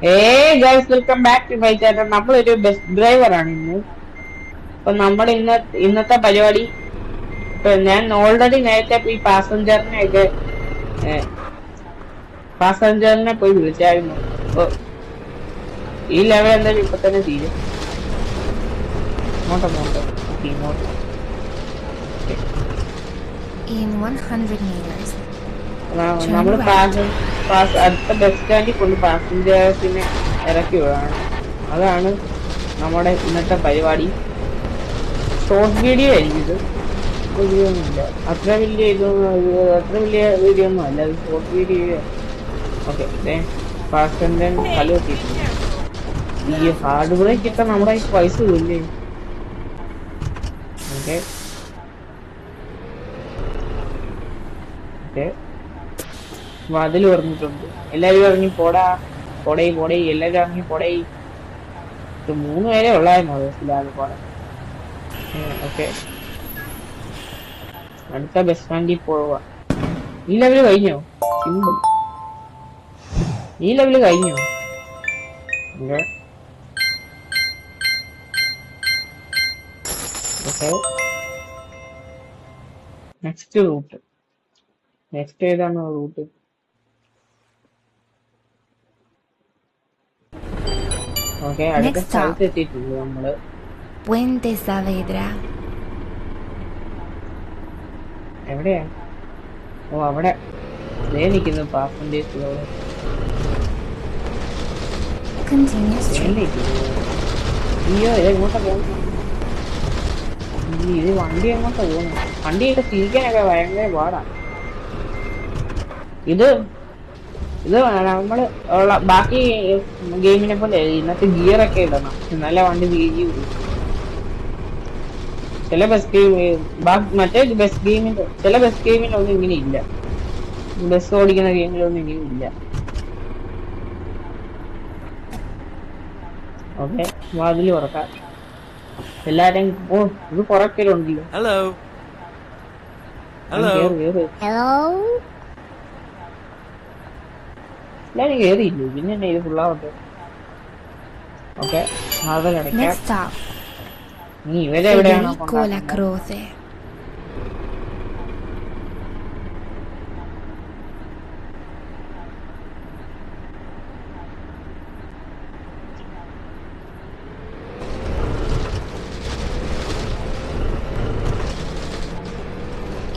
Guys welcome back to my channel. നമ്മളൊരു bus driver ആണ് ഇന്ന്. അപ്പൊ നമ്മുടെ ഇന്നത്തെ പരിപാടി, ഇപ്പൊ ഞാൻ ഓൾറെഡി നേരത്തെ ഈ പാസഞ്ചറിനെ പോയി വിളിച്ചായിരുന്നു. അപ്പൊ ഈ ലെവൽ എന്തായാലും ഇപ്പൊ തന്നെ തീരും. ഇങ്ങോട്ട് ഇങ്ങോട്ട്. നമ്മൾ അടുത്ത ബസ് സ്റ്റാൻഡിൽ കൊണ്ട് പാസഞ്ചേഴ്സിനെ ഇറക്കി വിടാണ്. അതാണ് നമ്മുടെ ഇന്നത്തെ പരിപാടി. ഷോർട്ട് വീഡിയോ ആയിരിക്കും ഇത്. വീഡിയോ ഒന്നുമില്ല, അത്ര വലിയ വീഡിയോ ഒന്നും അല്ല, അത് ഷോർട്ട് വീഡിയോ. ഓക്കെ, പാസഞ്ചർ കളി വെച്ചിട്ടുണ്ട്. ഈ ഹാർഡ് ബ്രേക്ക് ഒക്കെ നമ്മുടെ പൈസ ഇല്ലേ? ഓക്കെ ഓക്കെ, വാതിൽ പറഞ്ഞിട്ടുണ്ട്. എല്ലാരും ഇറങ്ങി പോടേ എല്ലാരും ഇറങ്ങി പോടേ. ഇത് 3 പേരെ ഉള്ളായിരുന്നു ബസ്സിലാകെ പോടെ. ഓക്കെ, അടുത്ത ബസ് സ്റ്റാൻഡിൽ പോവാ. ഈ ലെവല് കഴിഞ്ഞോ? സിമ്പിൾ. ഈ ലെവല് കഴിഞ്ഞോ? Okay, next route. നെക്സ്റ്റ് ഏതാണ് റൂട്ട്? ഓക്കെ, അടുത്ത സ്ഥലത്ത് എത്തിയിട്ടുണ്ട് നമ്മള്. Puente Saavedra. എവിടെയാ? ഓ, അവിടെ നിൽക്കുന്നു പാസഞ്ചേഴ്സ്. അയ്യോ, ഇത് എങ്ങോട്ടാ പോകുന്നു? ഇത് വണ്ടി എങ്ങോട്ടാ പോകുന്നു? വണ്ടിയൊക്കെ തിരിക്കാനൊക്കെ ഭയങ്കര പാടാണ്. ഇത് നമ്മള് ബാക്കി ഗെയിമിനെ പോലെ ഇന്നത്തെ ഗിയർ ഒക്കെ ഇടണം, നല്ല വണ്ടി തിരികെ. ചില ബസ് ഗെയിം, മറ്റേ ബസ് ഗെയിമിന്റെ ചില ബസ് ഗെയിമിലൊന്നും ഇങ്ങനെ ഇല്ല. ബസ് ഓടിക്കുന്ന ഗെയിമിലൊന്നും ഇങ്ങനെ ഇല്ല. ഓക്കെ, വാതില് തുറക്കാം. എല്ലാരും ഇത് കുറെ പേരുണ്ടല്ലോ. എല്ലാരും കേറിയില്ലേ? പിന്നെ തന്നെ ഇത് ഫുള്ളാവട്ടെ. ഓക്കെ, വാതിലടയ്ക്കാം. നീ ഇവരെവിടെയാണോ കൊണ്ടാക്കുന്നത്?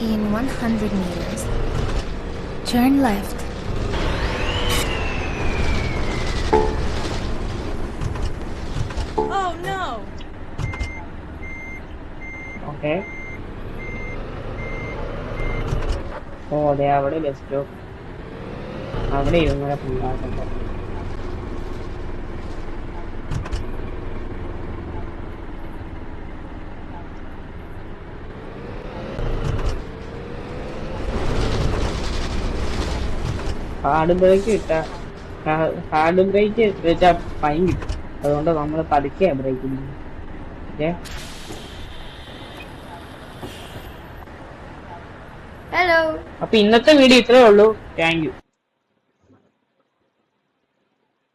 In 100 meters, turn left. Oh no! Okay. ഓ, അതെ, അവിടെ ബസ് സ്റ്റോപ്പ്. അവിടെ ഇരുന്നൂടെ പിള്ളേർക്കുണ്ട്. ഹാർഡ് ബ്രേക്ക് വെച്ചാ ഫൈൻ കിട്ടും. അതുകൊണ്ട് നമ്മൾ പതുക്കെ ബ്രേക്ക് ചെയ്യുന്നു. Hello. അപ്പൊ ഇന്നത്തെ വീഡിയോ ഇത്രേ ഉള്ളൂ. Thank you.